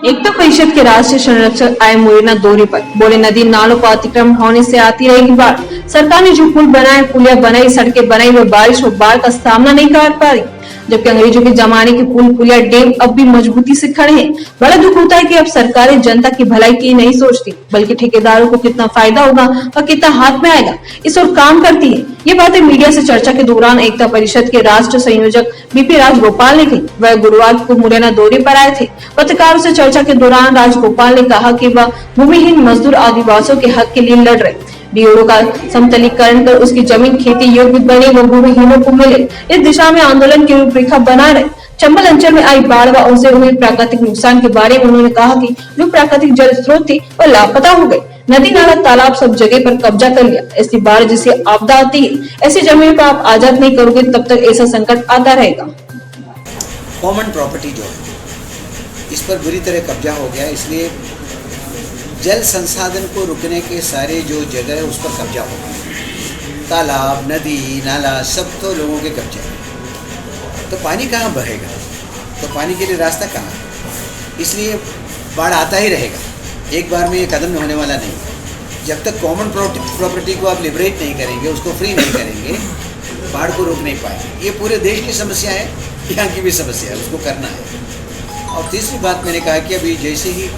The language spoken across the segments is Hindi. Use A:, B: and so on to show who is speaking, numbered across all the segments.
A: एकता परिषद के राष्ट्रीय संरक्षक आए मुरैना दौरे पर। बोले नदी नालों का अतिक्रमण होने से आती रहेगी बाढ़। सरकार ने जो पुल बनाए, पुलिया बनाई, सड़कें बनाई, वो बारिश और बाढ़ का सामना नहीं कर पा रही। जबकि अंग्रेजों के जमाने के पुल, पुलिया, डैम अब भी मजबूती से खड़े हैं। बड़ा दुख होता है कि अब सरकारें जनता की भलाई की नहीं सोचती, बल्कि ठेकेदारों को कितना फायदा होगा और कितना हाथ में आएगा, इस ओर काम करती है। ये बातें मीडिया से चर्चा के दौरान एकता परिषद के राष्ट्रीय संयोजक बीपी राजगोपाल ने कही। वह गुरुवार को मुरैना दौरे पर आए थे। पत्रकारों से चर्चा के दौरान राजगोपाल ने कहा कि वह भूमिहीन मजदूर आदिवासियों के हक के लिए लड़ रहे। बीओडो का समतलीकरण कर उसकी जमीन खेती योग्य बने, वो भूमिहीनों को मिले, इस दिशा में आंदोलन की रूपरेखा बना रहे। चंबल अंचल में आई बाढ़ व उनसे हुए प्राकृतिक नुकसान के बारे में उन्होंने कहा कि जो प्राकृतिक जल स्रोत थे वो लापता हो गए। नदी नाला तालाब सब जगह पर कब्जा कर लिया। ऐसी बाढ़ जिसे आपदा आती है, ऐसी जमीन पर आप आजाद नहीं करोगे तब तक ऐसा संकट आता रहेगा।
B: कॉमन प्रॉपर्टी जो है इस पर बुरी तरह कब्जा हो गया, इसलिए जल संसाधन को रुकने के सारे जो जगह है उस पर कब्जा हो गया। तालाब, नदी, नाला सब तो लोगों के कब्जे हैं। तो पानी कहाँ बहेगा? तो पानी के लिए रास्ता कहाँ? इसलिए बाढ़ आता ही रहेगा। एक बार में ये कदम होने वाला नहीं। जब तक कॉमन प्रॉपर्टी को आप लिबरेट नहीं करेंगे, उसको फ्री नहीं करेंगे, बाढ़ को रोक नहीं पाएंगे। ये पूरे देश की समस्या है, यहाँ की भी समस्या है, उसको करना है। और तीसरी बात मैंने कहा कि अभी जैसे ही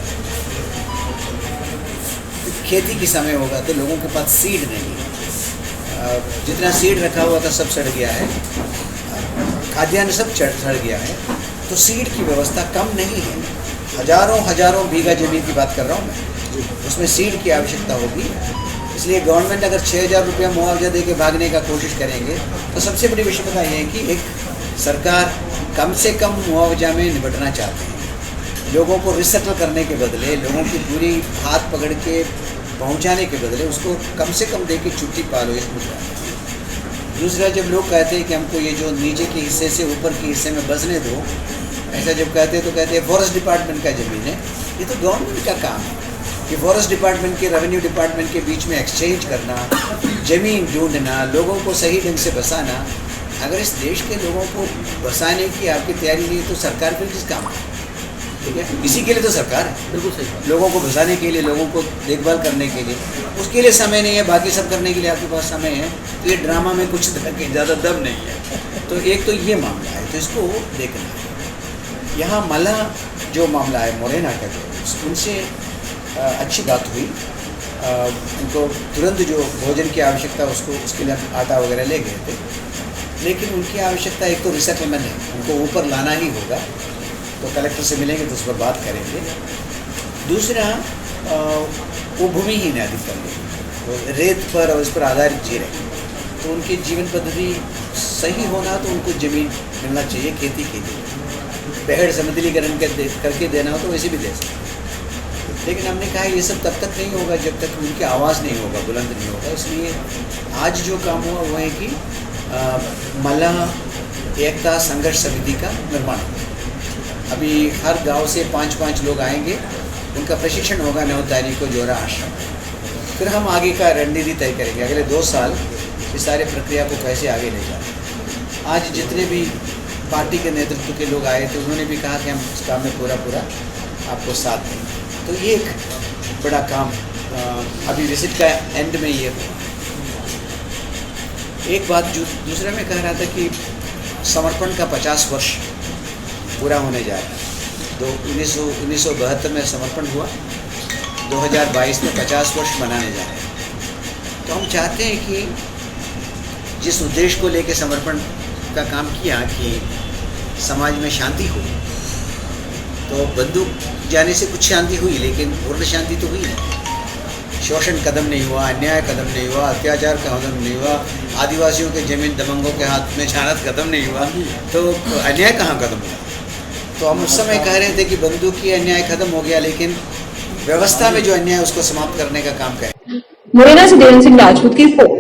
B: खेती की समय होगा तो लोगों के पास सीड नहीं है। जितना सीड रखा हुआ था सब सड़ गया है, खाद्यान्न सब सड़ गया है। तो सीड की व्यवस्था कम नहीं है। हजारों बीघा जमीन की बात कर रहा हूँ मैं, उसमें सीड की आवश्यकता होगी। इसलिए गवर्नमेंट अगर 6,000 रुपया मुआवजा दे के भागने का कोशिश करेंगे तो सबसे बड़ी विषयता यह है कि एक सरकार कम से कम मुआवजा में निपटना चाहते हैं। लोगों को रिसेटल करने के बदले, लोगों की पूरी हाथ पकड़ के पहुंचाने के बदले उसको कम से कम दे के छुट्टी पालो, इस मुद्दा। दूसरा, जब लोग कहते हैं कि हमको ये जो नीचे के हिस्से से ऊपर के हिस्से में बसने दो, ऐसा जब कहते हैं तो कहते हैं फॉरेस्ट डिपार्टमेंट का ज़मीन है। ये तो गवर्नमेंट का काम है कि फॉरेस्ट डिपार्टमेंट के रेवेन्यू डिपार्टमेंट के बीच में एक्सचेंज करना, ज़मीन ढूंढना, लोगों को सही ढंग से बसाना। अगर इस देश के लोगों को बसाने की आपकी तैयारी नहीं तो सरकार फिर किस काम है? ठीक है, इसी के लिए तो सरकार है। बिल्कुल सही। लोगों को बसाने के लिए, लोगों को देखभाल करने के लिए, उसके लिए समय नहीं है। बाकी सब करने के लिए आपके पास समय है। तो ये ड्रामा में कुछ ज़्यादा दम नहीं है। तो एक तो ये मामला है, तो इसको देखना है। यहाँ मला जो मामला है मुरैना का, जो उनसे अच्छी बात हुई। उनको तुरंत जो भोजन की आवश्यकता उसको उसके लिए आटा वगैरह ले गए थे, लेकिन उनकी आवश्यकता एक तो रिसेटलमेंट है, उनको ऊपर लाना ही होगा। तो कलेक्टर से मिलेंगे तो उस पर बात करेंगे। दूसरा, वो भूमिहीन है अधिकतर, तो रेत पर और इस पर आधारित जी रहे, तो उनकी जीवन पद्धति सही होना तो उनको ज़मीन मिलना चाहिए खेती के लिए। पहाड़ समतलीकरण करके देना हो तो वैसे भी दे सकते। लेकिन हमने कहा ये सब तब तक नहीं होगा जब तक उनकी आवाज़ नहीं होगा, बुलंद नहीं होगा। इसलिए आज जो काम हुआ वो है कि मला एकता संघर्ष समिति का निर्माण हुआ। अभी हर गांव से 5-5 लोग आएंगे, उनका प्रशिक्षण होगा 9 तारीख को जोरा आश्रम। फिर हम आगे का रणनीति तय करेंगे, अगले 2 साल इस सारे प्रक्रिया को कैसे आगे ले जाएं। आज जितने भी पार्टी के नेतृत्व के लोग आए थे उन्होंने भी कहा कि हम इस काम में पूरा आपको साथ देंगे। तो ये एक बड़ा काम अभी विजिट का एंड में ये हुआ। एक बात जो दूसरा मैं कह रहा था कि समर्पण का 50 वर्ष पूरा होने जा रहा है। 1972 में समर्पण हुआ, 2022 में 50 वर्ष मनाने जा रहे हैं। तो हम चाहते हैं कि जिस उद्देश्य को लेकर समर्पण का काम किया कि समाज में शांति हो, तो बंदूक जाने से कुछ शांति हुई, लेकिन पूर्ण शांति तो हुई नहीं। शोषण कदम नहीं हुआ, अन्याय कदम नहीं हुआ, अत्याचार का कदम नहीं हुआ, आदिवासियों के जमीन दबंगों के हाथ में छानत कदम नहीं हुआ, तो अन्याय कहाँ कदम हुआ? तो हम उस समय कह रहे थे कि बंदूक की अन्याय खत्म हो गया, लेकिन व्यवस्था में जो अन्याय उसको समाप्त करने का काम करें।
A: मुरैना से देवेंद्र सिंह राजपूत की रिपोर्ट।